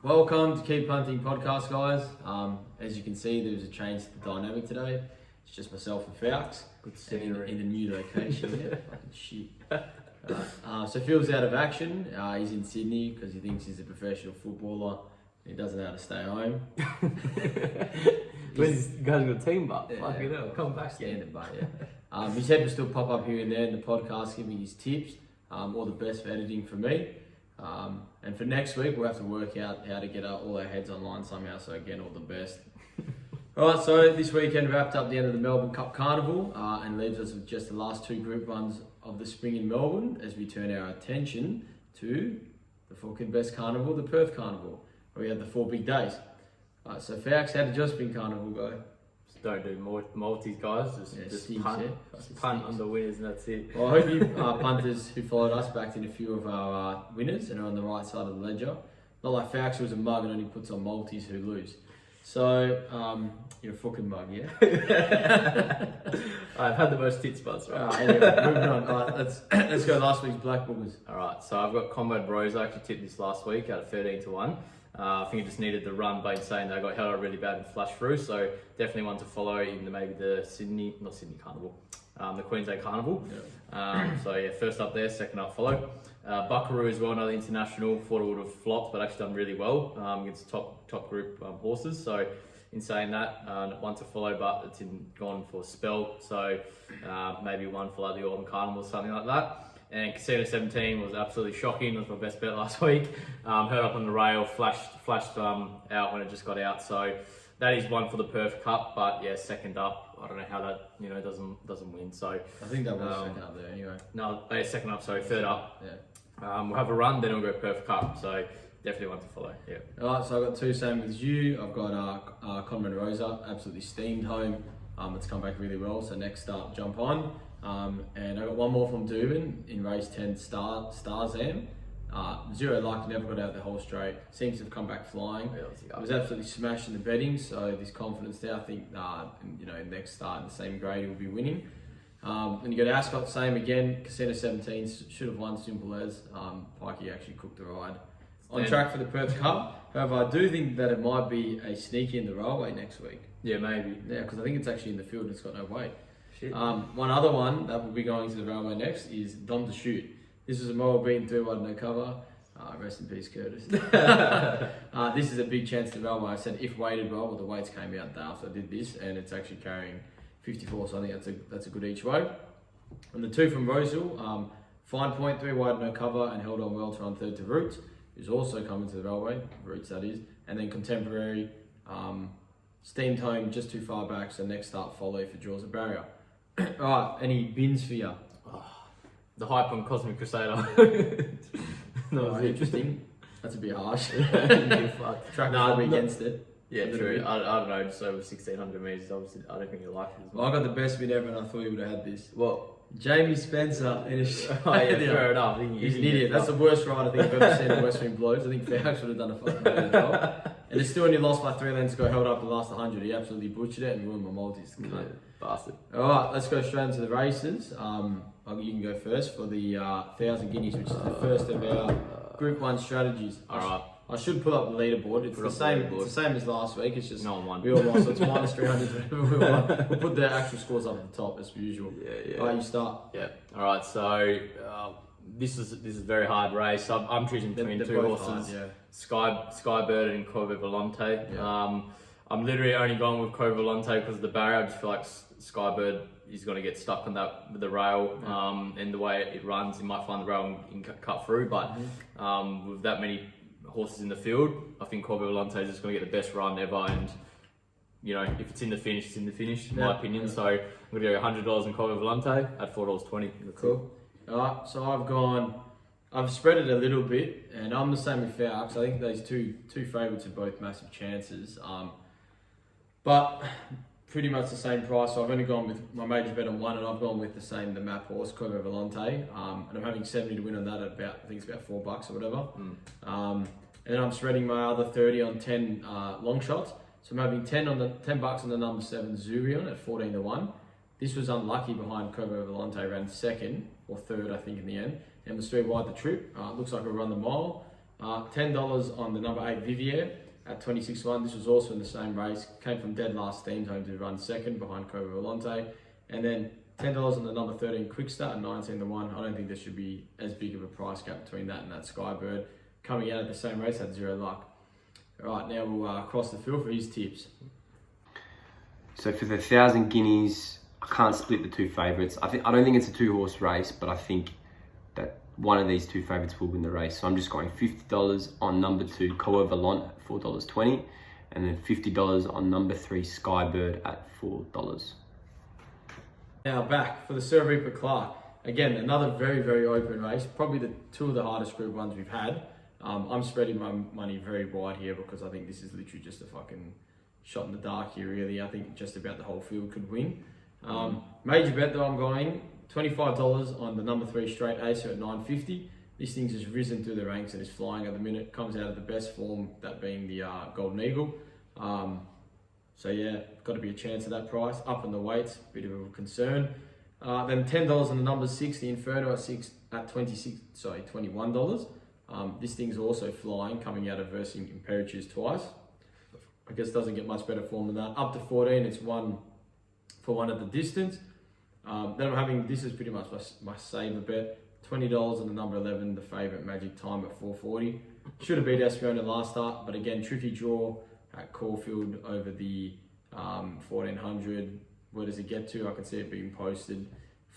Welcome to Keep Punting podcast, guys. As you can see, there's a change to the dynamic today. It's just myself and FALCS. Good to see you in the new location. Yeah, fucking shit. So Phil's out of action. He's in Sydney because he thinks he's a professional footballer. He doesn't know how to stay home. Where's you guys got a team butt? Yeah, Fucking hell, come back. Standard, but yeah. His head will still pop up here and there in the podcast, giving his tips. All the best for editing for me. And for next week, we'll have to work out how to get all our heads online somehow. So again, all the best. Alright, so this weekend wrapped up the end of the Melbourne Cup Carnival and leaves us with just the last two group runs of the spring in Melbourne as we turn our attention to the fucking best carnival, the Perth Carnival, where we had the 4 big days. Alright, so FALCS, how did your spring carnival go? Just don't do multis, guys. Just punt on the winners and that's it. Well, I hope you punters who followed us backed in a few of our winners and are on the right side of the ledger. Not like FALCS was a mug and only puts on multis who lose. So, you're a fucking mug, yeah? I've had the most tit spots, right? Anyway, moving on. Let's go last week's BLACKBOOKERS. Alright, so I've got Combo Bros. I actually tipped this last week at 13-1. I think it just needed the run by saying they got held up really bad and flashed through, so definitely one to follow in maybe the Sydney Carnival, the Queensland Carnival. Yeah. So yeah, first up there, second up follow. Buckaroo as well, another international. Thought it would have flopped, but actually done really well against top group horses. So in saying that, one to follow, but it's gone for a spell. So maybe one for like the Autumn Carnival or something like that. And Casino 17 was absolutely shocking. It was my best bet last week. Held up on the rail, flashed out when it just got out. So that is one for the Perth Cup. But yeah, second up. I don't know how that doesn't win. So I think that was second up there anyway. No, second up. Sorry, third up. Yeah. We'll have a run, then we'll go Perth Cup. So definitely one to follow. Yeah. All right. So I've got two same as you. I've got Conrad Rosa, absolutely steamed home. It's come back really well. So next up, jump on. And I got one more from Dubin in race 10, Starzam. Zero luck, never got out the whole straight. Seems to have come back flying. It was absolutely smashing the betting, so there's confidence there. I think next start in the same grade he'll be winning. Then you got ASCOT, same again. Casino 17 should have won, simple as. Pikey actually cooked the ride. On track for the Perth Cup. However, I do think that it might be a sneaky in the railway next week. Yeah, maybe. Yeah, because I think it's actually in the field and it's got no weight. Shit. One other one that will be going to the railway next is Dom to Shoot. This was a mile beaten 3-1 no cover. Rest in peace, Curtis. This is a big chance to railway. I said if weighted well, but the weights came out the day after I did this, and it's actually carrying 54, so I think that's a good each way. And the two from Roseville, Fine Point, 3 wide no cover, and held on well to run third to Roots, who's also coming to the railway, Roots that is, and then Contemporary, steamed home just too far back, so next start follow for draws a barrier. Alright, any bins for you? The hype on Cosmic Crusader. Interesting. That's a bit harsh. Track against it. Yeah, true. I don't know, just over 1,600 metres. Obviously, I don't think you like it as well. I got the best bid ever and I thought you would have had this. What? Jamie Spencer in a fair enough. He's an idiot. That's the worst ride I think I've ever seen in West Wing Blows. I think FALCS would have done a fucking better job. And it's still only lost by 3 lengths, got held up the last 100. He absolutely butchered it and ruined my multis. Yeah, bastard. Alright, let's go straight into the races. You can go first for the 1,000 Guineas, which is the first of our Group 1 strategies. Alright. I should pull up the leaderboard. It's the same as last week. It's just no one won. We all lost, so it's minus 300 whatever we won. We'll put the actual scores up at the top as per usual. Yeah. Alright, you start. Yeah. Alright, so this is a very hard race. I'm choosing between two horses. Hard, Skybird and Corvo Volante. Yeah. I'm literally only going with Corvo Volante because of the barrier. I just feel like Skybird is going to get stuck on that with the rail, and the way it runs, you might find the rail and cut through. But with that many horses in the field, I think Corvo Volante is just going to get the best run ever. And if it's in the finish, it's in the finish, in my opinion. Yeah. So I'm going to go $100 in Corvo Volante at $4.20. Cool. Alright, so I've spread it a little bit, and I'm the same with FALCS. I think those two favourites are both massive chances, but pretty much the same price. So I've only gone with my major bet on one, and I've gone with the map horse, Corvo Volante, and I'm having 70 to win on that at I think it's about $4 or whatever. And then I'm spreading my other 30 on 10 long shots. So I'm having $10 on the number 7 Zurion at 14-1. This was unlucky behind Corvo Volante, ran second or third, I think, in the end. And was 3 wide the trip. Looks like it'll run the mile. $10 on the number 8 Vivier at 26-1. This was also in the same race. Came from dead last, steamed home to run second behind Cobra Volante. And then $10 on the number 13 Quickstart at 19-1. I don't think there should be as big of a price gap between that and that Skybird. Coming out of the same race, had 0 luck. All right, now we'll cross the field for his tips. So for the 1,000 guineas, I can't split the two favourites. I don't think it's a 2-horse race, but I think that one of these two favourites will win the race. So I'm just going $50 on number 2 Coa Volant at $4.20, and then $50 on number 3 Skybird at $4. Now back for the Sir Rupert Clarke. Again, another very, very open race. Probably two of the hardest group ones we've had. I'm spreading my money very wide here because I think this is literally just a fucking shot in the dark here, really. I think just about the whole field could win. Major bet though, I'm going $25 on the number 3 Straight Acer at $9.50. This thing's just risen through the ranks and is flying at the minute. Comes out of the best form, that being the Golden Eagle. So yeah, got to be a chance at that price. Up in the weights, bit of a concern. Then $10 on the number 6, the Inferno at $21. This thing's also flying, coming out of versing Imperatives twice. I guess doesn't get much better form than that. Up to 14, it's 1 for 1 at the distance. Then I'm having, this is pretty much my saver bet. $20 on the number 11, the favourite Magic Time at $4.40. Should have beat Espiona last start, but again, tricky draw at Caulfield over the 1400. Where does it get to? I can see it being posted.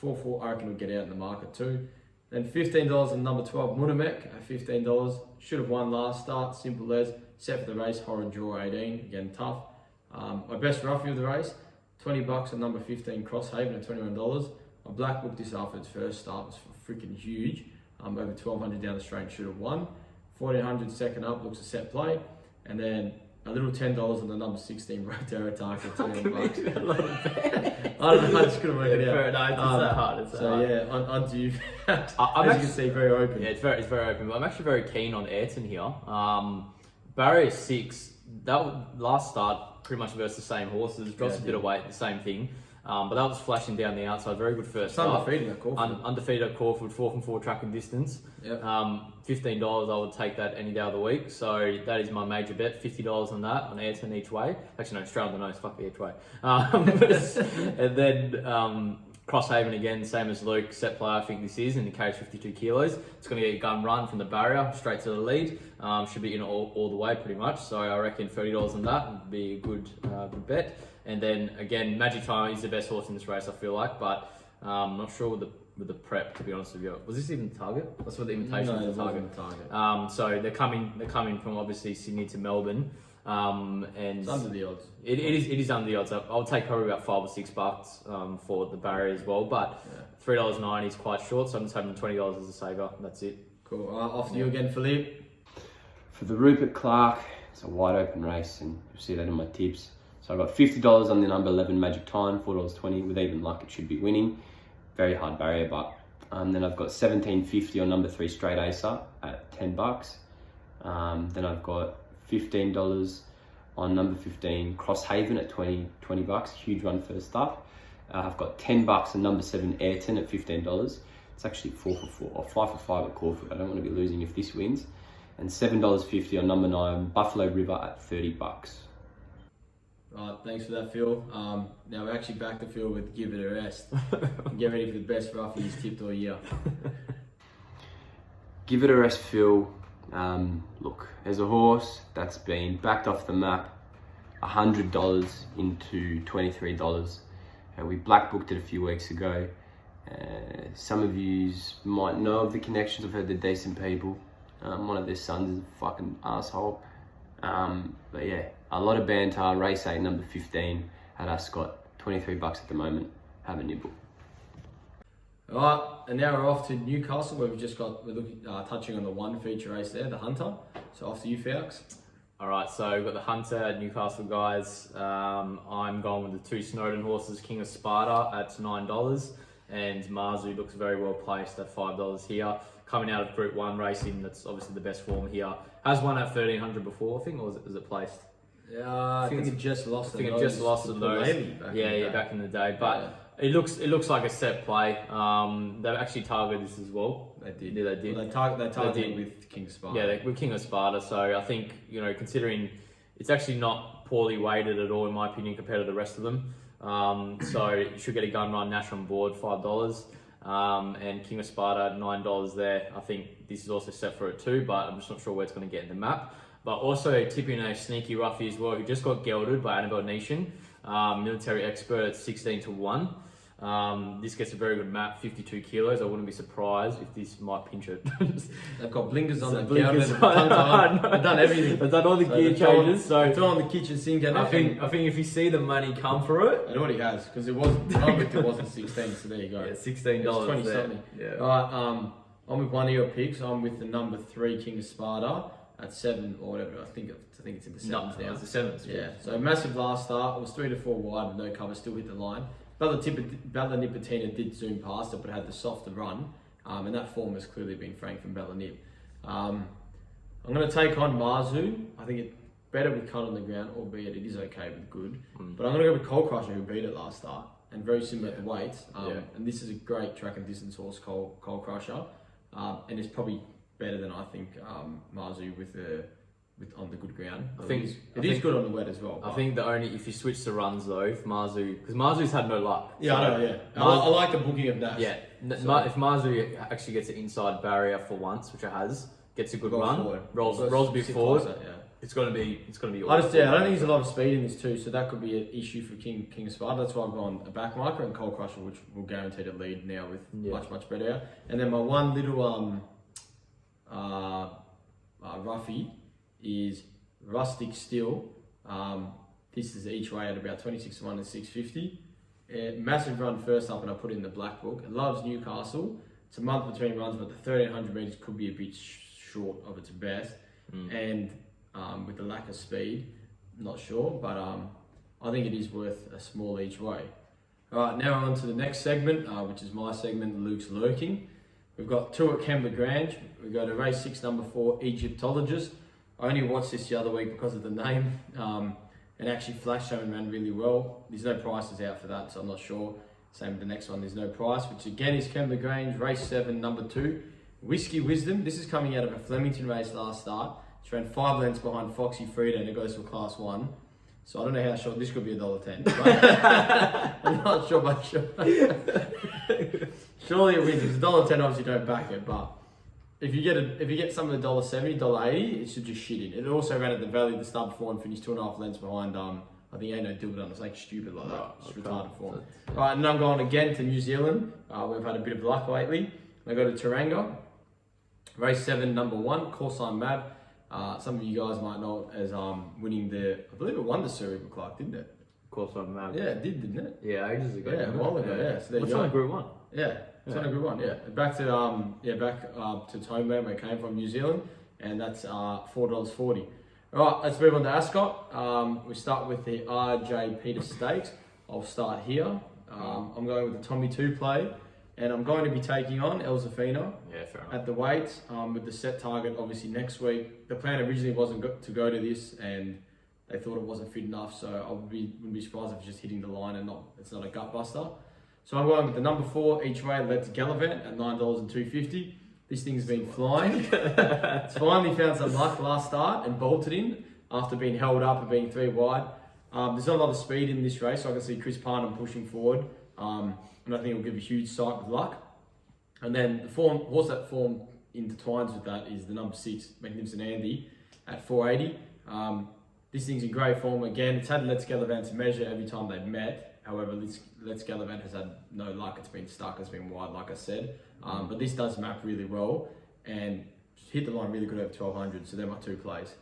4.4, I reckon it'll get out in the market too. Then $15 on number 12, Munamek at $15. Should have won last start, simple as. Set for the race, horror draw 18, again tough. My best roughie of the race, $20 on number 15, Crosshaven at $21. I black booked this after its first start, was freaking huge. Over 1200 down the straight, should have won. 1400 second up, looks a set play. And then a little $10 on the number 16, Rotera Tark at $21. A lot of bet. I don't know, I just couldn't work it out. Fair enough, it's that hard. It's that hard. Yeah, on to you. As actually, you can see, very open. Yeah, it's very open. But I'm actually very keen on Ayrton here. Barrier 6, that last start pretty much versus the same horses. Drops a bit of weight, the same thing. But that was flashing down the outside. Very good first start. Undefeated at Caulfield. Undefeated at Caulfield, 4 from 4 track and distance. Yep. $15, I would take that any day of the week. So that is my major bet. $50 on that, on Ayrton each way. Actually, no, straight on the nose, fuck the each way. And then Crosshaven again, same as Luke, set play I think this is, in the cage 52 kilos. It's going to get a gun run from the barrier straight to the lead. Should be in all the way pretty much. So I reckon $30 on that would be a good bet. And then again, Magic Time is the best horse in this race, I feel like, but I'm not sure with the prep, to be honest with you. Was this even the target? That's what the invitation was the target. So they're coming from obviously Sydney to Melbourne. And it's under the odds. It is under the odds. I'll take probably about $5 or $6 for the barrier as well, but $3.90 is quite short, so I'm just having $20 as a saver. That's it. Cool. Off to you again, Philippe. For the Rupert Clarke, it's a wide open race, and you'll see that in my tips. So I've got $50 on the number 11 Magic Time, $4.20. With even luck, it should be winning. Very hard barrier, but then I've got $17.50 on number 3 Straight Acer at $10. Then I've got $15 on number 15 Crosshaven at $20. Huge run first start. I've got $10 on number 7 Ayrton at $15. It's actually 4 for 4 or 5 for 5 at Caulfield. I don't want to be losing if this wins. And $7.50 on number 9 Buffalo River at $30. Right, thanks for that, Phil. Now we're actually back to Phil with Give It a Rest. Get ready for the best roughie he's tipped all year. Give It a Rest, Phil. Look, there's a horse that's been backed off the map, $100 into $23, and we black booked it a few weeks ago. Some of you might know of the connections. I've heard they're decent people. One of their sons is a fucking asshole. But yeah, a lot of banter. Race 8, number 15 at ASCOT, $23 at the moment. Have a nibble. All right, and now we're off to Newcastle, where we're looking, touching on the one feature race there, the Hunter. So off to you, Falks. All right, so we've got the Hunter at Newcastle, guys. I'm going with the 2 Snowden horses, King of Sparta at $9, and Marzu looks very well placed at $5 here. Coming out of Group 1 racing, that's obviously the best form here. Has won at 1300 before, I think, or is it placed? Yeah, I think it just lost. I think it just lost to those. Back in the day. Back in the day. But It looks like a set play. They've actually targeted this as well. They did. Yeah, they did. Well, they targeted with King of Sparta. Yeah, with King of Sparta. So I think, you know, considering it's actually not poorly weighted at all, in my opinion, compared to the rest of them. So you should get a gun run national board, $5. And King of Sparta, $9 there. I think this is also set for it too, but I'm just not sure where it's going to get in the map. But also tipping a sneaky roughie as well, who just got gelded by Annabelle Nation, military expert at 16-1. This gets a very good map, 52 kilos. I wouldn't be surprised if this might pinch it. They've got blinkers on the blinkers. They've done everything. They've done all the gear changes. So throw on the kitchen sink. And I think if you see the money come for it, it already has, because it wasn't 16. So there you go. Yeah, $16. 20 something. Yeah. All right. I'm with one of your picks. I'm with the number 3 King of Sparta at 7 or whatever. I think it's in the 7s now. It's the 7s. Yeah. So massive last start. It was 3 to 4 wide with no cover. Still hit the line. Bella Nipotina did zoom past it, but had the softer run, and that form has clearly been franked from Bella Nip. I'm going to take on Marzu. I think it's better with cut on the ground, albeit it is okay with good. But I'm going to go with Coal Crusher, who beat it last start, and very similar at the weights. And this is a great track and distance horse, Coal Crusher, and it's probably better than I think Marzu with on the good ground. I think it is good on the wet as well. I think if you switch the runs though, if Marzu, because Marzu's had no luck. Yeah, I know. Yeah, I like the booking of Nash. Yeah, if Marzu actually gets an inside barrier for once, which it has, gets a good run, forward. rolls a bit forward. Closer, yeah. It's gonna be. I don't think there's a lot of speed in this too, so that could be an issue for King of Sparta. That's why I've gone a back marker and Coal Crusher, which will guarantee to lead now with much better. And then my one little roughie is Rustic Steel. This is each way at about 26-1 and 650. Massive run first up, and I put it in the black book. It loves Newcastle. It's a month between runs, but the 1300 metres could be a bit short of its best. And with the lack of speed, not sure, but I think it is worth a small each way. All right, now on to the next segment, which is my segment, Luke's Lurking. We've got 2 at Kembla Grange. We go to race 6, number 4, Egyptologist. I only watched this the other week because of the name, and actually flash show and ran really well. There's no prices out for that, so I'm not sure. Same with the next one, there's no price, which again is Kembla Grange, race 7, number 2, Whiskey Wisdom. This is coming out of a Flemington race last start. It's ran 5 lengths behind Foxy Frida, and it goes for class 1. So I don't know how short, this could be $1.10. I'm not sure, but sure. Surely it wins. It's $1.10, obviously don't back it, but if you get some of the $1.70, $1.80, it should just shit in. It also ran at the Valley the start before and finished 2.5 lengths behind I think Ain't No Dilbert. It was like stupid like that. It's retarded form. Alright, and I'm going again to New Zealand. We've had a bit of luck lately. I go to Taranga. Race 7, number 1, Course Mav. Some of you guys might know it as winning I believe it won the Cerebral Clark, didn't it? Course Mav. Yeah, it did, didn't it? Yeah, ages ago. Yeah, a while ago. Yeah. So there What's you go. on Group 1? Yeah. It's on a good one, yeah. Back to Homeland, where I came from, New Zealand, and that's $4.40. All right, let's move on to Ascot. We start with the RJ Peter Stakes. I'll start here. I'm going with the Tommy 2 play, and I'm going to be taking on El Zafina at the weights with the set target, obviously next week. The plan originally wasn't to go to this, and they thought it wasn't fit enough, so I wouldn't be surprised if it's just hitting the line and it's not a gut buster. So I'm going with the number 4 each way, Let's Gallivant at $9.250. This thing's been flying. It's finally found some luck last start and bolted in after being held up and being 3 wide. There's not a lot of speed in this race, so I can see Chris Parnham pushing forward. And I think it'll give a huge sight with luck. And then the horse that form intertwines with that is the number 6, Magnificent Andy at $4.80. This thing's in great form again. It's had Let's Gallivant to measure every time they've met. However, Let's Gallivant has had no luck. It's been stuck, it's been wide, like I said. But this does map really well and hit the line really good over 1200. So they're my 2 plays.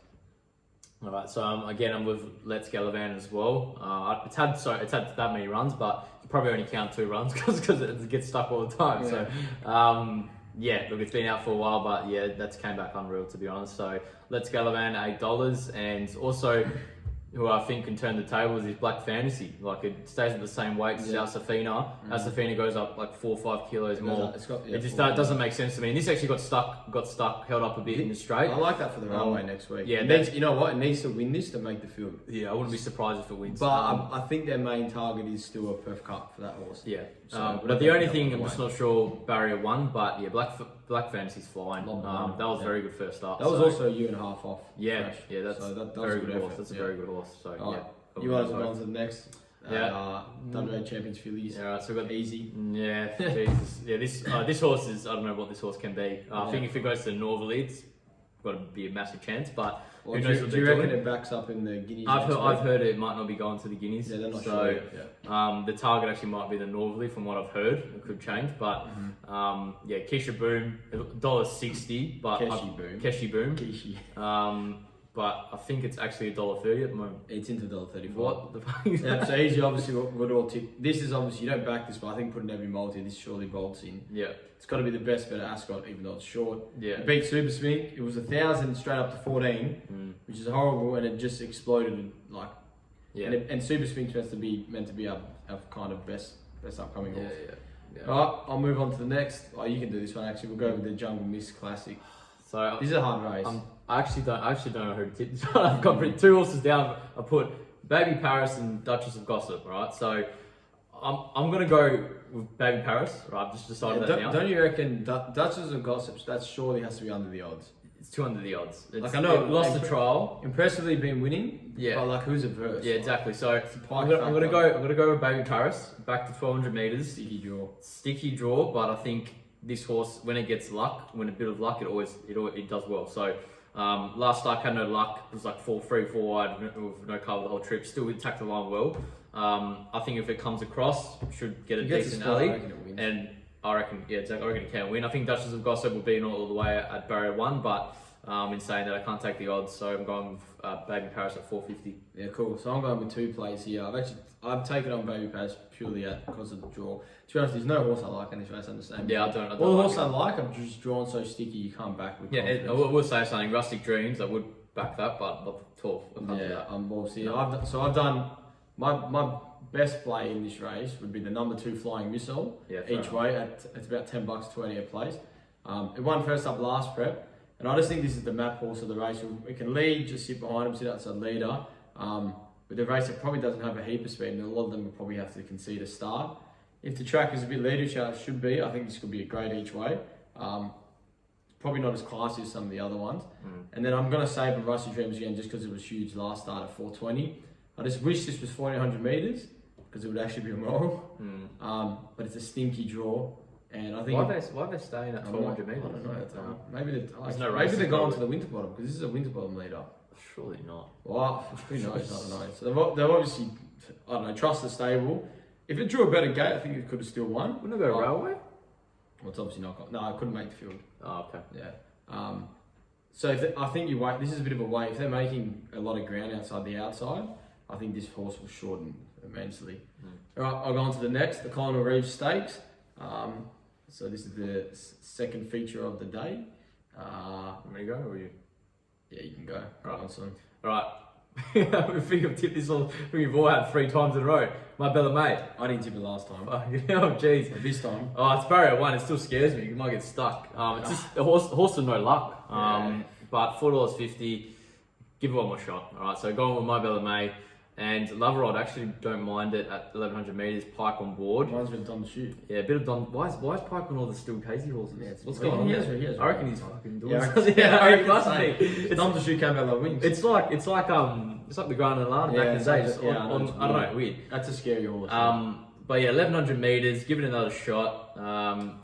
All right. So again, I'm with Let's Gallivant as well. It's had that many runs, but you probably only count 2 runs because it gets stuck all the time. Yeah. So yeah, look, it's been out for a while, but yeah, that's came back unreal, to be honest. So Let's Gallivant $8, and also who I think can turn the tables is Black Fantasy. Like it stays at the same weight as our Safina. Our Safina goes up like 4 or 5 kilos more. It just doesn't make sense to me. And this actually got stuck, held up a bit in the straight. I like that for the railway next week. Yeah, you know what? It needs to win this to make the field. Yeah, I wouldn't be surprised if it wins. But I think their main target is still a Perth Cup for that horse. Yeah. So, but the only thing, I'm just not sure Barrier 1, but yeah, Black Fantasy's flying. That was very good first start. That was also a year and a half off. Yeah, fresh. yeah, that's so that very was good effort. horse. That's a very good horse. So yeah. You guys are on to the next. Yeah. WA Champions fillies. Yeah, right, so we've got easy. Yeah, Jesus. Yeah, this horse is, I don't know what this horse can be. I think if it goes to Northerly, it's got to be a massive chance, but who knows what do you reckon it backs up in the Guineas? I've heard it might not be going to the Guineas. Yeah, they're not so, sure. Yeah. The target actually might be the Northerly from what I've heard. It could change, but yeah, Keisha Boom, $1.60, but Keshi Boom. But I think it's actually $1.30 at the moment. It's into $1.34. What the fuck is that? So easy, obviously, would all tick. This is obviously, you don't back this, but I think putting every multi, this surely bolts in. Yeah. It's got to be the best bet at Ascot, even though it's short. Yeah. It beat Super Smink. It was 1,000 straight up to 14, which is horrible, and it just exploded like. Yeah. And Super Smink's meant to be our kind of best upcoming horse. Yeah. All right, I'll move on to the next. Oh, you can do this one actually. We'll go with the Jungle Mist Classic. So this is a hard race. I actually don't know who to tip this one. I've got 2 horses down. I put Baby Paris and Duchess of Gossip, right? So I'm gonna go with Baby Paris, right? I've just decided that now. Don't you reckon Duchess of Gossip? That surely has to be under the odds. It's 2 under the odds. Like I know, it lost the trial. Impressively been winning. Yeah. But like who's it versus? Yeah, exactly. So I'm gonna go with Baby Paris back to 1,200 meters. Sticky draw, but I think this horse, when it gets luck, when a bit of luck, it does well. So last start had no luck. It was like 4-3, 4 wide, with no cover the whole trip. Still attacked the line well. I think if it comes across, should get a decent alley. And I reckon, yeah, exactly. I reckon it can win. I think Duchess of Gossip will be all the way at Barrier 1, but in saying that, I can't take the odds, so I'm going with Baby Paris at 450. Yeah, cool. So I'm going with 2 plays here. I've taken on Baby Paris purely because of the draw. To be honest, there's no horse I like in this race. I understand. Yeah, I don't. All the horse I like, I've just drawn so sticky you can't back with. Yeah, I will say something. Rustic Dreams, I would back that, but not 12. I can't do that. I've done my best play in this race would be the number 2 Flying Missile. Yeah, each way it's about $10.20 a place. It won first up last prep. And I just think this is the map horse of the race. It can lead, just sit behind him, sit outside leader. With the race, it probably doesn't have a heap of speed, and a lot of them will probably have to concede a start. If the track is a bit leader, which it should be, I think this could be a great each way. Probably not as classy as some of the other ones. And then I'm going to save a Rusty Dreams again just because it was huge last start at 420. I just wish this was 1,400 metres because it would actually be a moral. But it's a stinky draw. And I think why are they staying at 1,200 metres? I don't know. Maybe they're going to the Winterbottom because this is a Winterbottom leader. Surely not. Well, who knows? I don't know. So they've obviously, I don't know, trust the stable. If it drew a better gate, I think it could have still won. Wouldn't it go to Railway? Well, it's obviously not got. No, I couldn't make the field. Oh, okay. Yeah. So I think you wait. This is a bit of a wait. If they're making a lot of ground outside the outside, I think this horse will shorten immensely. All right, I'll go on to the next, the Colonel Reeves Stakes. So this is the second feature of the day. Want me to go or you? Yeah, you can go. Right on, son. All right. I think I've tipped this all. We've all had 3 times in a row. My Bella Mate. I didn't tip it last time. Oh jeez. But this time. Oh, it's Barrier 1. It still scares me. You might get stuck. It's just a horse with no luck. But $4.50. Give it one more shot. All right. So going with My Bella May. And Lover Rod, actually don't mind it at 1,100 metres, Pike on board. Mine's been Don the Shoot. Yeah, a bit of Don. Why is Pike on all the Still Casey horses? Yeah, what's going on? He has I reckon he's fucking doing something. something. He must be. Don the Shoot came out like wings. It's like the Grand Alana back in the day. I don't know, weird. That's a scary horse. But yeah, 1,100 metres, give it another shot.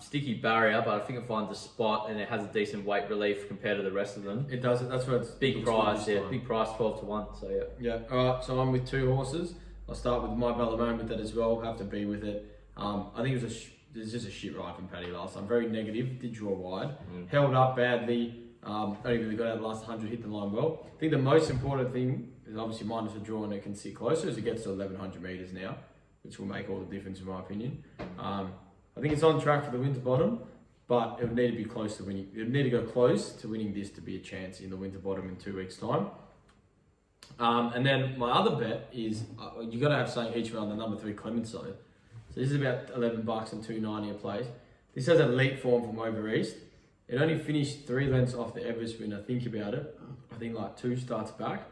Sticky barrier, but I think it finds a spot and it has a decent weight relief compared to the rest of them. It does. That's where it's big price. Yeah, big price, 12 to 1. So yeah. Yeah. All right. So I'm with 2 horses. I'll start with My Ballerman with that as well. Have to be with it. I think it was just a shit ride from Paddy last time. Very negative. Did draw wide. Held up badly. Don't even really got out the last 100. Hit the line well. I think the most important thing is obviously minus a draw and it can sit closer as it gets to 1,100 metres now, which will make all the difference in my opinion. I think it's on track for the Winterbottom, but it would need to be close to winning. It would need to go close to winning this to be a chance in the Winterbottom in 2 weeks' time. And then my other bet is you got to have something each way on the number 3 Clemenceau. So this is about $11 and $2.90 a place. This has elite form from over east. It only finished 3 lengths off the Everest winner. Think about it. I think like 2 starts back.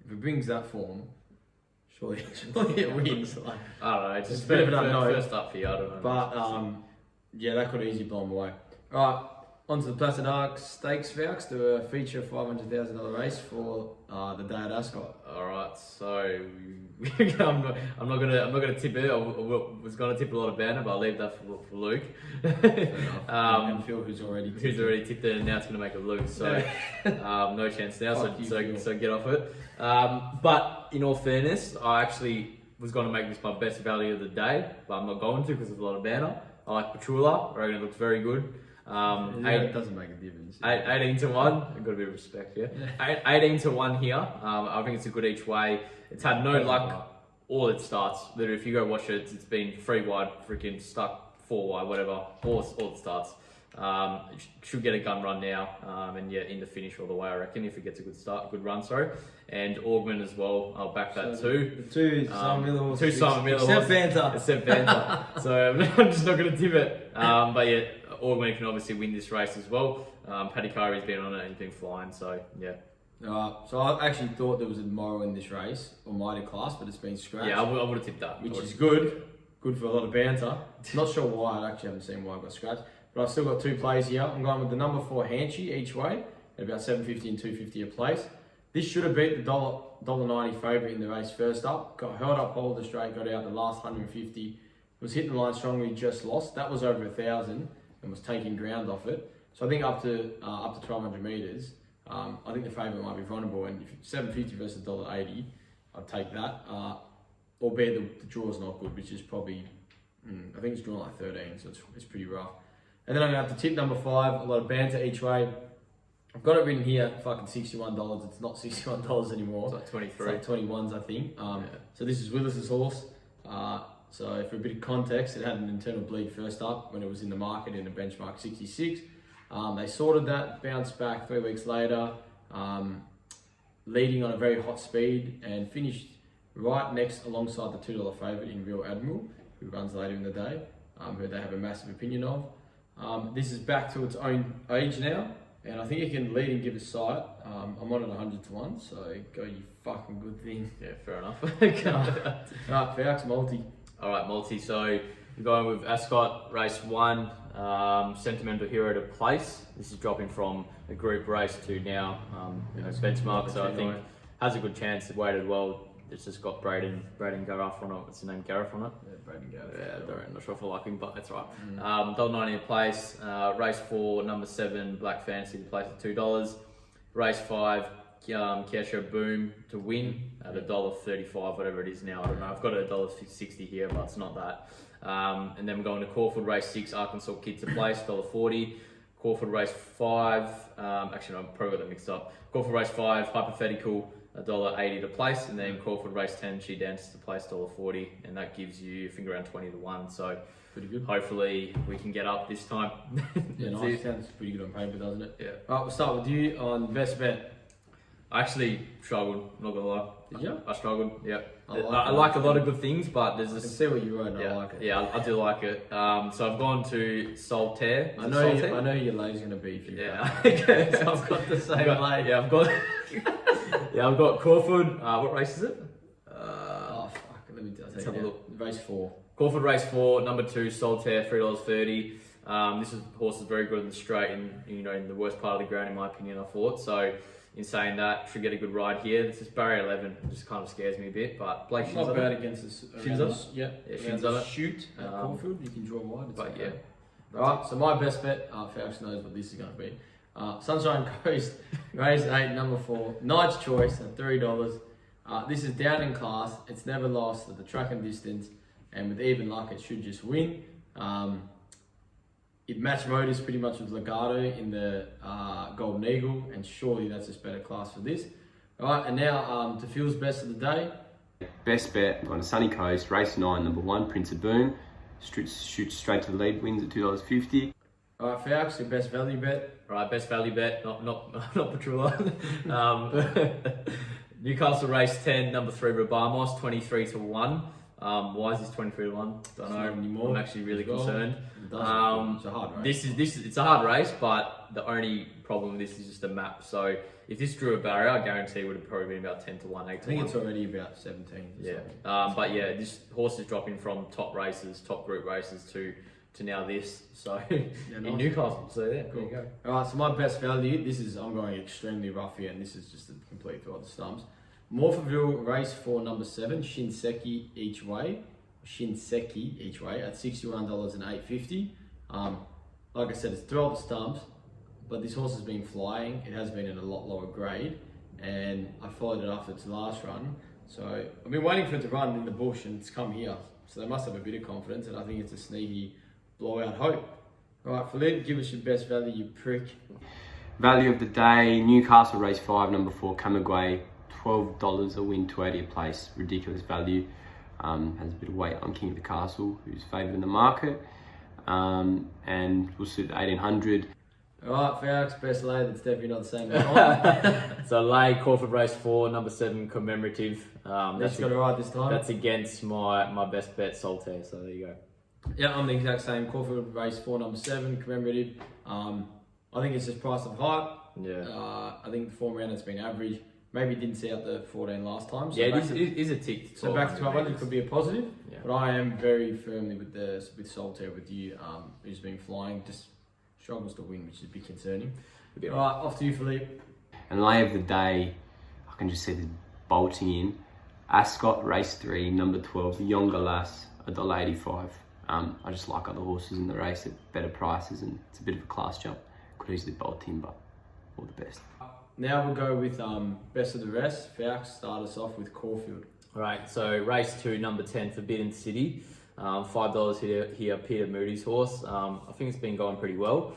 If it brings that form, surely it wins. Like, I don't know. It's It's just a bit of an unknown. first up for you. I don't know. but yeah, that could easily blow them away. All right, on to the Placid Arc Stakes, FALCS. Do a feature $500,000 race for the day at ASCOT. All right, so I'm not gonna tip it. I was gonna tip a lot of banner, but I'll leave that for Luke. And Phil, who's already tipped it, and now it's gonna make it Luke. So no chance now. Fuck you, Phil. So get off it. But in all fairness, I actually was gonna make this my best value of the day, but I'm not going to because there's a lot of banner. I like Petula. I reckon it looks very good. It doesn't make a difference. 18 to 1. I've got a bit of respect here. 18 to 1 here. I think it's a good each way. It's had no luck all its starts. Literally, if you go watch it, it's been 3 wide, freaking stuck 4 wide, whatever. All it starts. It should get a gun run now, and yeah, in the finish all the way. I reckon if it gets a good run. Sorry, and Augment as well. I'll back that too. The 2 Simon Miller horses. 2 Simon Miller Except horses. Banter. Except Banter. So I'm just not going to tip it. But yeah, Augment can obviously win this race as well. Paddy Curry's been on it and he's been flying. So yeah. So I actually thought there was a moral in this race, Almighty Class, but it's been scratched. Yeah, I would have tipped that. Which is good. Good for a lot of banter. Not sure why. I actually haven't seen why I got scratched. But I've still got 2 plays here. I'm going with the number 4 Hanchy each way at about $7.50 and $2.50 a place. This should have beat the $1.90 favourite in the race first up. Got held up Holder straight, got out the last 150. Was hitting the line strongly, just lost. That was over 1,000 and was taking ground off it. So I think up to 1,200 metres, I think the favourite might be vulnerable. And if it's $7.50 versus $1.80, I'd take that. Albeit the draw's not good, which is probably, I think it's drawn like 13, so it's pretty rough. And then I'm going to have to tip number 5, a lot of banter each way. I've got it written here, fucking $61. It's not $61 anymore. It's like 23. It's like 21s, I think. So this is Willis's horse. So for a bit of context, it had an internal bleed first up when it was in the market in a benchmark 66. They sorted that, bounced back 3 weeks later, leading on a very hot speed and finished right next alongside the $2 favourite in Real Admiral, who runs later in the day, who they have a massive opinion of. This is back to its own age now, and I think it can lead and give a sight. I'm on it 100 to 1, so go you fucking good thing. Yeah, fair enough. Right, FALCS multi. All right, multi. So you're going with Ascot race 1, Sentimental Hero to place. This is dropping from a group race to now benchmark. So I think has a good chance. It weighted well. It's just got Braden Gareth on it. What's the name? Gareth on it? Yeah, Braden Gareth. Yeah, I'm not sure if I like him, but that's right. $1.90 a place. Race 4, number 7, Black Fantasy to place at $2. Race 5, Kesha Boom to win at $1.35, whatever it is now. I don't know. I've got $1.60 here, but it's not that. And then we're going to Caulfield race 6, Arkansas Kid to place, $1.40. Caulfield race 5, actually no, I probably got that mixed up. Caulfield race 5, Hypothetical, $1.80 to place, and then Caulfield race 10, She Dances to place, $1.40, and that gives you, I think, around 20 to 1. So pretty good. Hopefully we can get up this time. Yeah, nice. Sounds pretty good on paper, doesn't it? Yeah. Right, we'll start with you on best bet. I actually struggled, not gonna lie. Did you? I struggled, yeah. I like a lot of good things, but there's I this... can see what you wrote and Yeah, I like it. yeah, I do like it. So I've gone to Solitaire. I know your lady's going to be for you. Yeah, okay. So I've got the same lady. Yeah, I've got... yeah, I've got Caulfield. What race is it? Oh, fuck. Let's have a look. Race 4. Caulfield race 4, number 2, Solitaire, $3.30. This horse is very good in the straight and in the worst part of the ground, in my opinion, I thought. So in saying that, should get a good ride here. This is barrier 11, it just kind of scares me a bit, but Blake Shin's Not on bad it. against this. Shin's on it? Yeah, Shin's on it. Shoot at Caulfield, you can draw wide. It's But okay. yeah. Right, so my best bet, FALCS knows what this is going to be. Sunshine Coast, race 8, number 4, Knight's Choice at $3. This is down in class, it's never lost at the track and distance, and with even luck, it should just win. It matched motors pretty much with Legato in the Golden Eagle, and surely that's just better class for this. All right, and now to Phil's best of the day. Best bet on a sunny coast, race 9, number 1, Prince of Boom. Shoots straight to the lead, wins at $2.50. All right, FALCS, your best value bet. Right, best value bet, not Petula. Newcastle race 10, number 3 Rabamos, 23 to 1. Why is this 23 to 1? Don't It's know. not anymore I'm actually really as well. concerned. It does. It's a hard race. It's a hard race, but the only problem with this is just a map. So if this drew a barrier, I guarantee it would have probably been about 10 to 1, 8 to 1. I think it's already about 17. Or Yeah. something. But yeah, this horse is dropping from top races, top group races to now this. So in nice. Newcastle. So yeah, Cool. there you go. Alright, so my best value, I'm going extremely rough here, and this is just a complete throw of the stumps. Morphettville race 4, number 7, Shinseki each way at $61 and $8.50. Like I said, it's throw of the stumps, but this horse has been flying. It has been in a lot lower grade, and I followed it after its last run. So I've been waiting for it to run in the bush, and it's come here. So they must have a bit of confidence, and I think it's a sneaky blowout hope. Alright, Philippe, give us your best value, you prick. Value of the day, Newcastle race 5, number 4, Camagüey, $12 a win, 280 a place. Ridiculous value. Has a bit of weight on King of the Castle, who's favoured in the market. And we'll suit 1800. Alright, FALCS, best lay, that's definitely not the same as mine. So lay Crawford race 4, number 7 commemorative. That's got it right this time. That's against my best bet Saltaire. So there you go. Yeah, I'm the exact same. Caulfield race 4, number 7, commemorative. I think it's just price of hype. Yeah. I think the form round has been average. Maybe didn't see out the 14 last time. So Yeah, back it to- is a tick. So back to 1200 could be a positive. Yeah. But I am very firmly with Saltaire with you, who's been flying, just struggles to win, which is a bit concerning. Yeah. Alright, off to you, Philippe. And lay of the day, I can just see this bolting in. Ascot race 3, number 12, Yongalas, $1.85. I just like other horses in the race at better prices, and it's a bit of a class jump. Could easily bolt in, but all the best. Now we'll go with best of the rest. FALCS start us off with Caulfield. Right, so race 2, number 10, Forbidden City. $5 here, Peter Moody's horse. I think it's been going pretty well.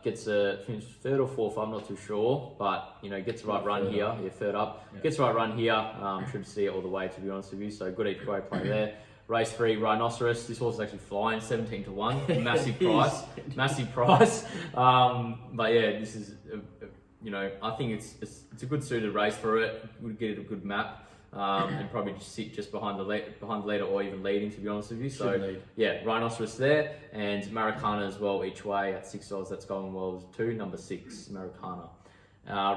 Gets finished 3rd or 4th, I'm not too sure, but you know, gets the right run here. Yeah, 3rd up. Yeah. Gets the right run here. Should see it all the way, to be honest with you. So good each way play there. Race 3, Rhinoceros. This horse is actually flying, 17 to 1. Massive price, massive price. But yeah, this is you know, I think it's a good suited race for it. Would get it a good map. And probably just sit just behind the leader or even leading, to be honest with you. So yeah, Rhinoceros there, and Maracana as well each way at $6. That's going well too. Number 6 Maracana.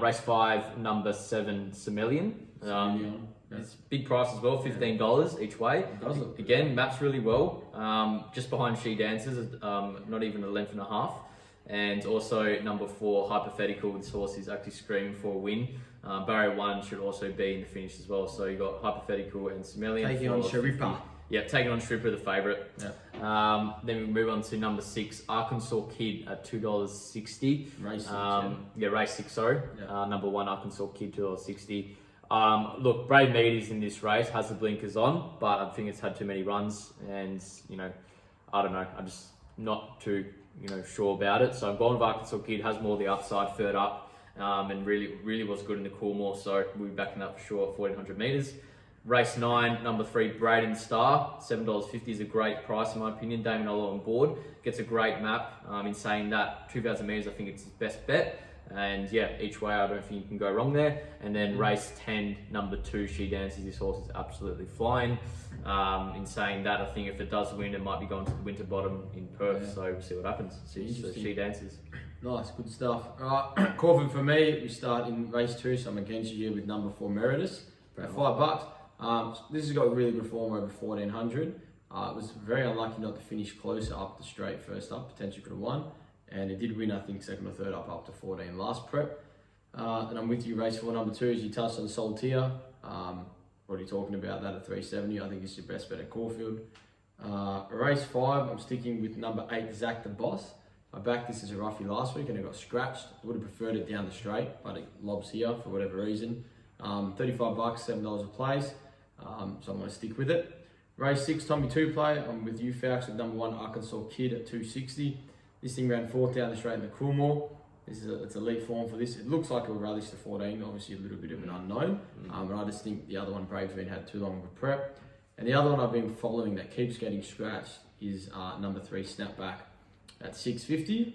Race 5, number 7 Semelian. It's big price as well, $15 each way. Again, maps really well. Just behind She Dances, not even a length and a half. And also number 4 Hypothetical. This horse is actually screaming for a win. Barrier 1 should also be in the finish as well. So you got Hypothetical and Semelian. Taking on Sharippa. Yeah, taking on Sharippa, the favourite. Yeah. Then we move on to number 6, Arkansas Kid at $2.60. Race 6. Yeah, race 6, sorry. Yeah. Number 1, Arkansas Kid, $2.60. Look, Brave Mead is in this race, has the blinkers on, but I think it's had too many runs, and you know, I don't know. I'm just not too sure about it. So I'm going with Arkansas Kid, has more of the upside, 3rd up, and really was good in the Coolmore. So we'll be backing up for sure at 1400 meters. Race 9, number 3, Braden Star, $7.50 is a great price in my opinion. Damon Olo on board, gets a great map. In saying that, 2000 meters, I think it's his best bet. And yeah, each way, I don't think you can go wrong there. And then race 10, number 2, She Dances. This horse is absolutely flying. In saying that, I think if it does win, it might be going to the winter bottom in Perth. So we'll see what happens. So She Dances. Nice, good stuff. Alright, Caulfield for me, we start in race 2, so I'm against you here with number 4 Meritus for $5. This has got really good form over 1400. It was very unlucky not to finish closer up the straight first up, potentially could have won. And it did win, I think, 2nd or 3rd up to 14 last prep. And I'm with you, race 4, number 2, as you touched on Saltaire. Already talking about that at 370. I think it's your best bet at Caulfield. Race 5, I'm sticking with number 8, Zach the Boss. I backed this as a roughie last week and it got scratched. I would have preferred it down the straight, but it lobs here for whatever reason. $35, $7 a place. So I'm going to stick with it. Race 6, Tommy 2 play. I'm with you, FALCS, with number 1, Arkansas Kid at $2.60. This thing ran 4th down the straight in the Coolmore. It's elite form for this. It looks like it will relish to 14, obviously a little bit of an unknown. But I just think the other one, Bravesveen, had too long of a prep. And the other one I've been following that keeps getting scratched is number 3, Snapback at $6.50.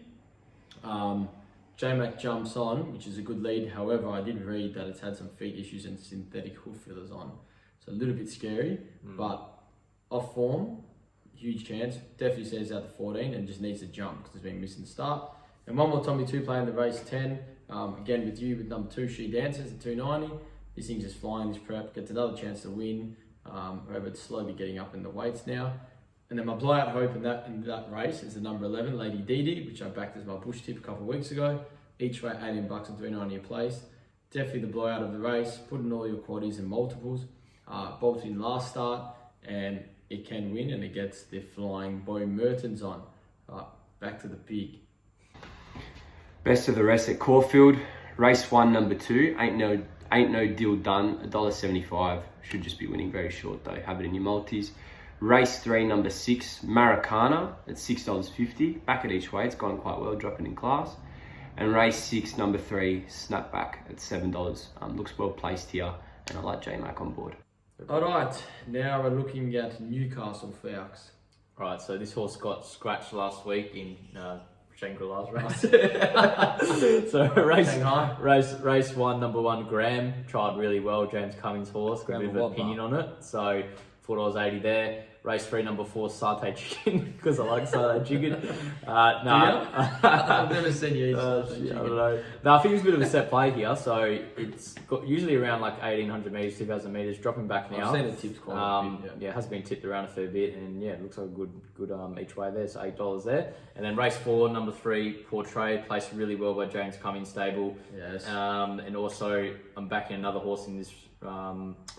J-Mac jumps on, which is a good lead. However, I did read that it's had some feet issues and synthetic hoof fillers on. So a little bit scary, but off form, huge chance. Definitely says out to 14 and just needs to jump because it's been missing the start. And one more Tommy 2 play in the race 10. Again with you with number 2, She Dances at 290. This thing's just flying this prep, gets another chance to win. However, it's slowly getting up in the weights now. And then my blowout hope in that race is the number 11, Lady Dee, which I backed as my push tip a couple of weeks ago. Each way $18 and $3.90 a place. Definitely the blowout of the race. Put in all your quaddies and multiples. Bolted in last start, and it can win, and it gets the flying Boy Mertens on. Back to the pig. Best of the rest at Caulfield. Race 1, number 2. Ain't no deal done. $1.75. Should just be winning very short though. Have it in your multis. Race 3, number 6, Maracana at $6.50. Back at each way, it's gone quite well, dropping in class. And race 6, number 3, Snapback at $7. Looks well placed here, and I like J-Mac on board. Alright, now we're looking at Newcastle FALCS. Right, so this horse got scratched last week in Shangri-La's race. So race 1, number 1, Graham, tried really well. James Cummings' horse, got a bit of an opinion on it. So $4.80 there. Race 3, number 4, Satay Chicken, because I like Satay Chicken. I've never seen you eat Satay I Chicken. don't know. No, I think it's a bit of a set play here. So it's got usually around like 1,800 metres, 2,000 metres, dropping back now. I've seen it tipped quite a bit, yeah, it has been tipped around a fair bit, and yeah, it looks like a good each way there. So $8 there. And then race 4, number 3, Portray, placed really well by James Cummings stable. Yes. And also I'm backing another horse in this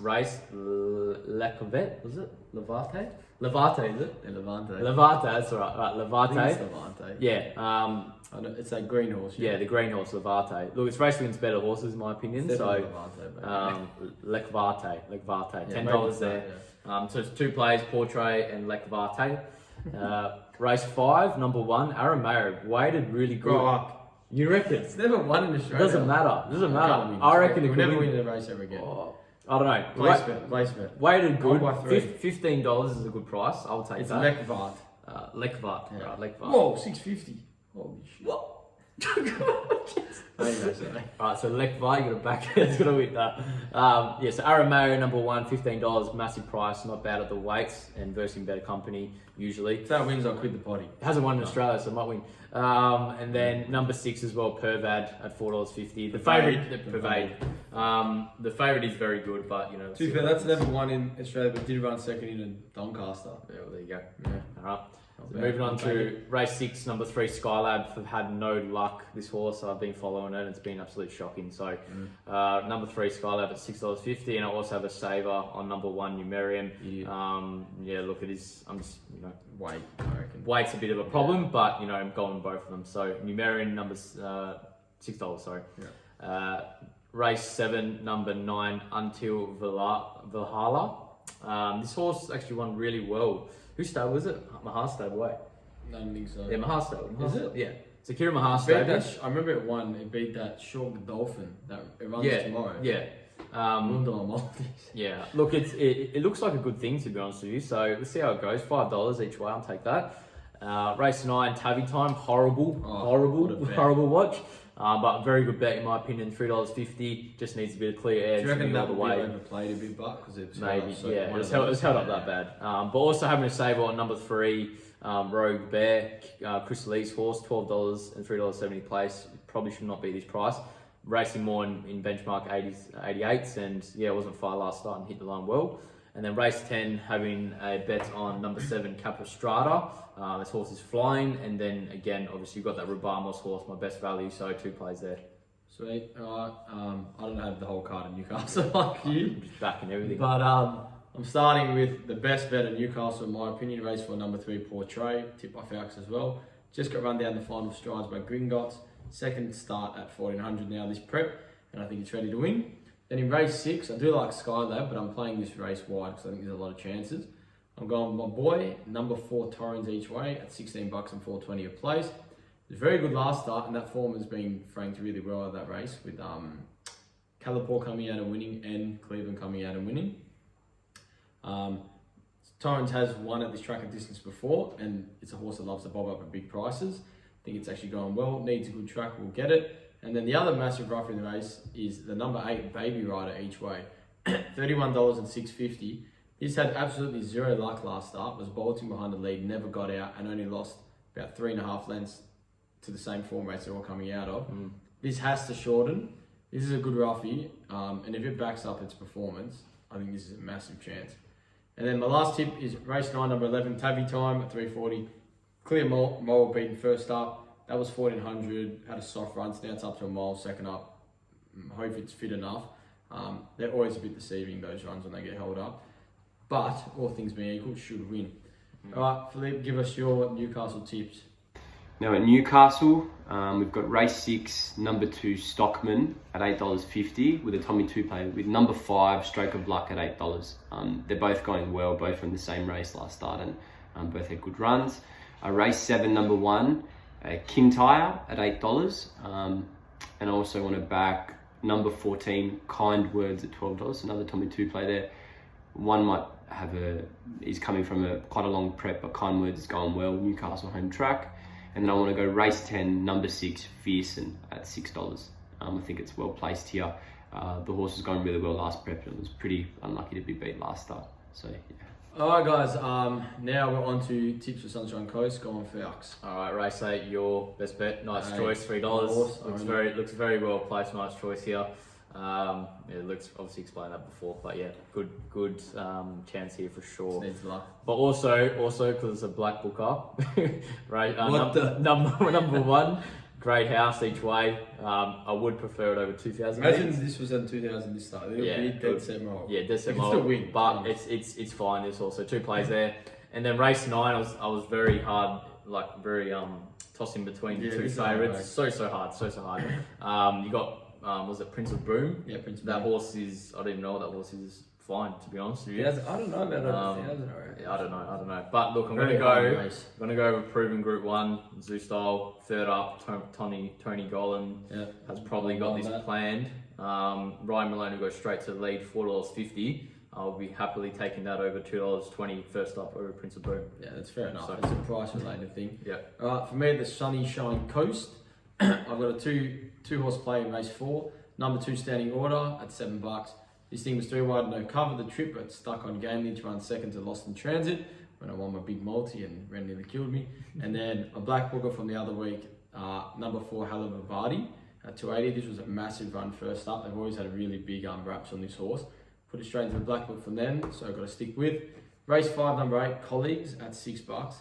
race, Lacovette, was it? Levante, is it? Yeah, Levante. Levante, that's right, Levante. I think it's Levante. Yeah, I know, it's that green horse. yeah, the green horse, Levante. Look, it's race against better horses, in my opinion. It's So, Levante, Levante, Yeah, $10 there. So it's 2 plays, Portray and Levante. Race 5, number 1, Arameo, weighted really good. Grow up. You reckon? It's never won in Australia. Doesn't matter. I reckon it we'll could never win. win a race ever again. I don't know. Placement. Weighted good. By 3. $15 is a good price. I'll take It's that. Lekvart. Lekvart. Yeah. Right, Lekvart. Whoa, $6.50. Holy shit. What? Anyway, sorry. Alright, so Lekvart, you got to back it. It's going to win that. Yeah, so Arameo, number 1, $15. Massive price. Not bad at the weights and versing better company, usually. If that wins, I'll quit the potty. Hasn't won in Australia, so it might win. And then number 6 as well, Pervad at $4.50. The favourite, the favourite is very good, but you know. To be fair, that's never won in Australia, but did run second in Doncaster. Yeah, well, there you go. Yeah. Alright. So bad. moving on to race 6, number 3, Skylab. I've had no luck this horse. I've been following it. It's been absolutely shocking. So number 3, Skylab at $6.50, and I also have a saver on number 1, Numerium. Yeah, look, it is. I'm just Weight, I reckon. weight's a bit of a problem, but I'm going both of them. So Numerium numbers $6. Sorry. Yeah. Race 7, number 9, Until Valhalla. This horse actually won really well. Whose stable was it? Mahar stable, wait. I don't think so. Yeah, Mahar stable. Is it? Yeah. So Kira Mahar Beat stable. that, I remember it won. It beat that short Godolphin that it runs tomorrow. Yeah. Yeah. Look, it looks like a good thing, to be honest with you. So let's see how it goes. $5 each way. I'll take that. Race 9, Tavi Time. Horrible watch. But very good bet in my opinion. $3.50. Just needs a bit of clear air. Do you reckon all that the would way. be overplayed a bit, but because it's Maybe, so yeah. It was held up that bad. But also having a saver on number 3, Rogue Bear, Chris Lee's horse, $12 and $3.70 place. Probably should not be this price. Racing more in benchmark 80s, 88s, and yeah, it wasn't far last start and hit the line well. And then race 10, having a bet on number 7, Capistrata. This horse is flying, and then again, obviously you've got that Rubamos horse, my best value, so 2 plays there. Sweet. Alright. I don't have the whole card in Newcastle like you. I'm just backing everything. But I'm starting with the best bet at Newcastle in my opinion. Race for number 3, Portray, tipped by FALCS as well. Just got run down the final strides by Gringotts. Second start at 1400 now this prep, and I think it's ready to win. Then in race 6, I do like Skylab, but I'm playing this race wide because I think there's a lot of chances. I'm going with my boy, number 4, Torrens each way at $16 and $4.20 a place. It was very good last start, and that form has been franked really well at that race with Calipore coming out and winning and Cleveland coming out and winning. Torrens has won at this track and distance before, and it's a horse that loves to bob up at big prices. I think it's actually going well. Needs a good track, we'll get it. And then the other massive rougher in the race is the number 8 Baby Rider each way. $31 and $6.50. This had absolutely zero luck last start, was bolting behind the lead, never got out, and only lost about 3.5 lengths to the same form race they're all coming out of. This has to shorten. This is a good roughie, and if it backs up its performance, I think this is a massive chance. And then my last tip is race 9, number 11, Tavi Time at 3:40. Clear moral beaten first up. That was 1400, had a soft run, so now it's up to a mile second up. Hope it's fit enough. They're always a bit deceiving, those runs, when they get held up. But, all things being equal, should win. All right, Philippe, give us your Newcastle tips. Now at Newcastle, we've got race 6, number 2 Stockman at $8.50 with a Tommy 2 play with number 5 Stroke of Luck at $8. They're both going well, both from the same race last start, and both had good runs. Race 7, number 1 Kintyre at $8, and I also want to back number 14 Kind Words at $12. Another Tommy 2 play there. One might have he's coming from quite a long prep, but Kind Words is going well. Newcastle home track. And then I want to go race 10, number 6, Fearson at $6. I think it's well placed here. The horse was going really well last prep and was pretty unlucky to be beat last start. So, yeah. All right, guys. Now we're on to tips for Sunshine Coast. Go on, FALCS. All right, race 8, your best bet. Nice choice, $3. Horse, Looks very well placed. Nice choice here. It looks obviously explained that before, but yeah, good chance here for sure. Needs luck. But also because it's a black booker, right? Number 1, great house each way. I would prefer it over 2000. Imagine this was at 2000 this start. It'll be dead set moral. Yeah, dead set moral. moral. Still win, but it's fine. There's also 2 plays there, and then race 9, I was very hard, very tossing between the 2 favourites. So hard. You got. Was it Prince of Boom? Yeah, Prince of That Boom. horse is, I don't even know what that horse is. Fine, to be honest with you. I don't know about it. I don't know. But look, I'm Very going to go with proven Group 1, Zoo Style, third up, Tony Golan has probably got this planned. Ryan Malone will go straight to the lead, $4.50. I'll be happily taking that over $2.20 first up over Prince of Boom. Yeah, that's fair enough. It's a price related thing. Yeah. All right, for me, the Sunny Shine Coast. I've got a two horse play in race 4. Number 2 Standing Order at $7. This thing was 3 wide, no cover the trip, but stuck on game lead to run second to Lost in Transit when I won my big multi and Ren nearly killed me. And then a black booker from the other week, number 4 Halababardi at $2.80. This was a massive run first up. They've always had a really big wraps on this horse. Put it straight into the black book from them, so I've got to stick with. Race 5, number 8 Colleagues at $6.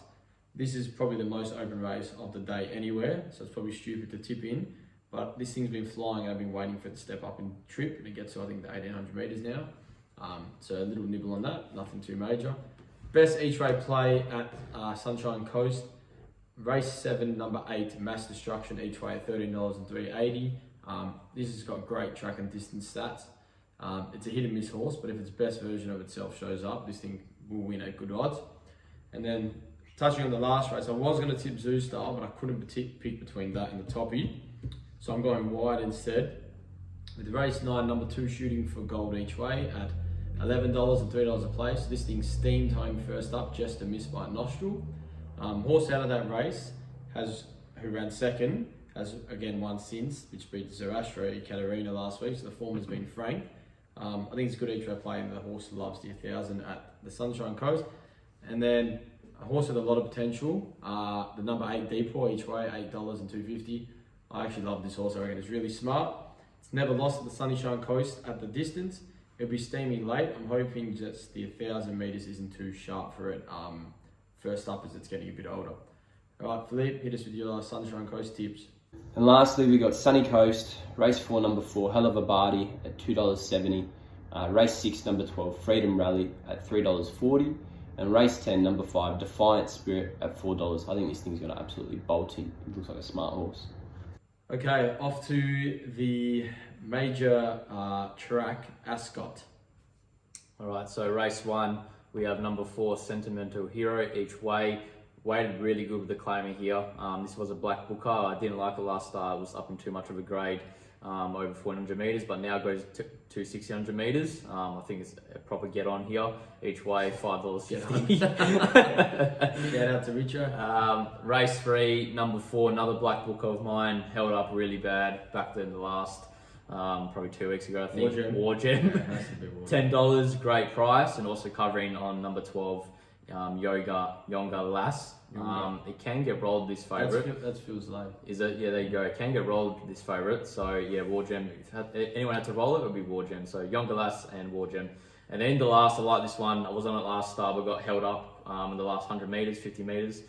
This is probably the most open race of the day anywhere, so it's probably stupid to tip in. But this thing's been flying and I've been waiting for it to step up in trip, and it gets to, I think, the 1800 metres now. So a little nibble on that, nothing too major. Best each way play at Sunshine Coast. Race 7, number 8 Mass Destruction each way at $13 and $3.80. This has got great track and distance stats. It's a hit and miss horse, but if its best version of itself shows up, this thing will win at good odds. And then touching on the last race, I was going to tip Zoo Style, but I couldn't pick between that and the Toppy. So I'm going wide instead. With race 9, number 2 Shooting for Gold each way at $11 and $3 a place. This thing steamed home first up, just a miss by Nostril. Horse out of that race, who ran second, has again won since, which beat Zoroastro Ekaterina last week, so the form has been frank. I think it's a good each way play, and the horse loves the 1000 at the Sunshine Coast. And then a horse with a lot of potential, the number 8 Depoy each way, $8 and $2.50. I actually love this horse. I reckon it's really smart. It's never lost at the Sunshine Coast at the distance. It'll be steamy late. I'm hoping just the 1000 metres isn't too sharp for it first up as it's getting a bit older. All right, Philippe, hit us with your Sunshine Coast tips. And lastly, we got Sunny Coast, race 4, number 4 Halababardi at $2.70. Race 6, number 12 Freedom Rally at $3.40. And race 10, number 5 Defiant Spirit at $4. I think this thing's going to absolutely bolt in. It looks like a smart horse. Okay, off to the major track, Ascot. All right, so race 1, we have number 4 Sentimental Hero each way. Weighted really good with the claimer here. This was a black booker. I didn't like the last start. It was up in too much of a grade. over 400 meters, but now goes to 1600 meters. I think it's a proper get on here. Each way, $5.50. Shout out to Richo. Race 3, number 4, another black booker of mine, held up really bad back then the last, probably 2 weeks ago, I think. War Gem. $10, great price, and also covering on number 12, Yonga Lass. It can get rolled this favourite. That feels low. Is it? Yeah, there you go. It can get rolled this favourite. So yeah, War Gem. If anyone had to roll it, it would be War Gem. So Yonga Lass and War Gem. And then the last, I like this one. I was on it last start, but got held up in the last 100 meters, 50 meters.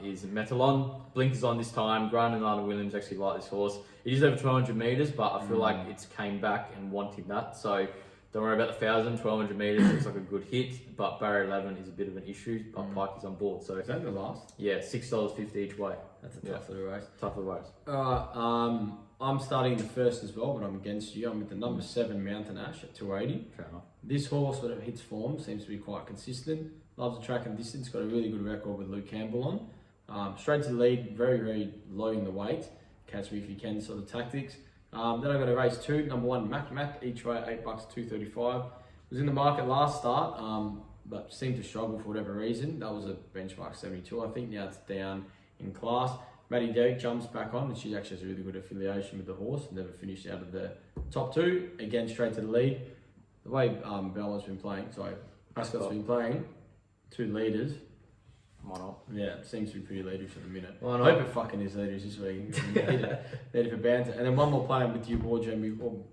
Is Metalon. Blinkers on this time. Grant and Arnold Williams actually like this horse. It is over 200 meters, but I feel like it's came back and wanted that. So don't worry about the 1,200 meters. Looks like a good hit, but barrier 11 is a bit of an issue. But Pike is on board. So is that the last? Yeah, $6.50 each way. That's a tough little race. Tough little race. Alright, I'm starting the first as well, but I'm against you. I'm with the number 7 Mountain Ash at 280. Fair enough. This horse, when it hits form, seems to be quite consistent. Loves the track and distance. Got a really good record with Luke Campbell on. Straight to the lead, very, very low in the weight. Catch me if you can, sort of tactics. Then I've got a race 2, number 1 Mac each way, $8, $2.35. Was in the market last start, but seemed to struggle for whatever reason. That was a benchmark 72, I think. Now it's down in class. Maddie Derrick jumps back on, and she actually has a really good affiliation with the horse. Never finished out of the top 2. Again, straight to the lead. The way Belmont's been playing, Ascot's been playing, 2 leaders. Why not? Yeah, it seems to be pretty leaderish at the minute. Why I not? hope it fucking is leaderish this week. Ready for banter. And then one more playing with you, War Gem.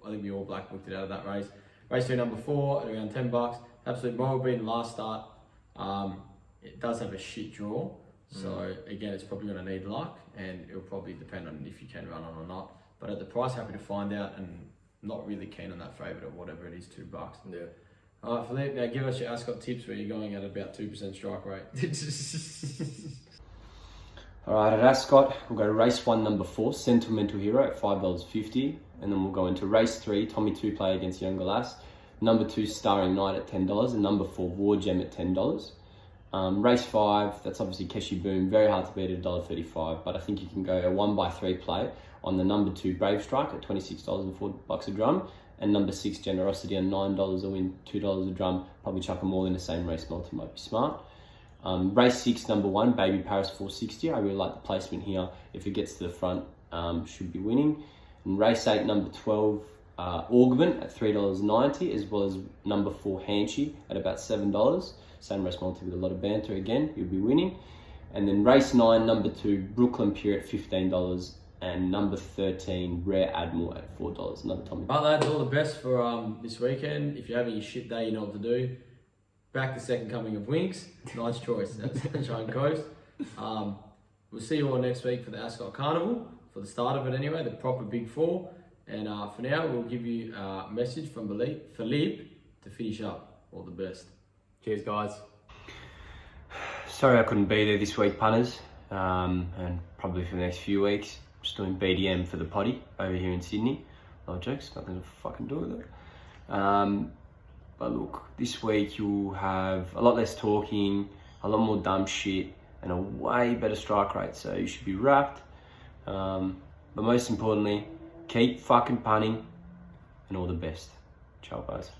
I think we all black booked it out of that race. Race 2, number 4, at around $10. Absolute moral being last start. It does have a shit draw. So again, it's probably going to need luck, and it'll probably depend on if you can run on or not. But at the price, happy to find out, and not really keen on that favourite or whatever it is, $2. Yeah. All right, Philippe, now give us your Ascot tips where you're going at about 2% strike rate. All right, at Ascot, we'll go to race 1, number 4, Sentimental Hero at $5.50. And then we'll go into race 3, Tommy 2 play against Younger Lass. Number 2, Starring Knight at $10. And number 4, War Gem at $10. Race 5, that's obviously Keshi Boom. Very hard to beat at $1.35. But I think you can go a 1x3 play on the number 2, Brave Strike at $26 and $4 a drum. And number 6, Generosity on $9 a win, $2 a drum. Probably chuck them all in the same race multi, might be smart. Race 6, number 1, Baby Paris 460. I really like the placement here. If it gets to the front, should be winning. And race 8, number 12, Augment at $3.90, as well as number 4, Hanchy at about $7. Same race multi with a lot of banter again, you'll be winning. And then race 9, number 2, Brooklyn Pure at $15. And number 13, Rare Admiral at $4. Another Tommy. Right, lads, all the best for this weekend. If you're having a shit day, you know what to do. Back the second coming of Winks. Nice choice. That's Sunshine Coast. We'll see you all next week for the Ascot Carnival, for the start of it anyway, the proper Big 4. And for now, we'll give you a message from Philippe to finish up. All the best. Cheers, guys. Sorry I couldn't be there this week, punters. And probably for the next few weeks. Just doing BDM for the potty over here in Sydney. No jokes, nothing to fucking do with it. But look, this week you'll have a lot less talking, a lot more dumb shit, and a way better strike rate. So you should be wrapped. But most importantly, keep fucking punting, and all the best. Ciao, guys.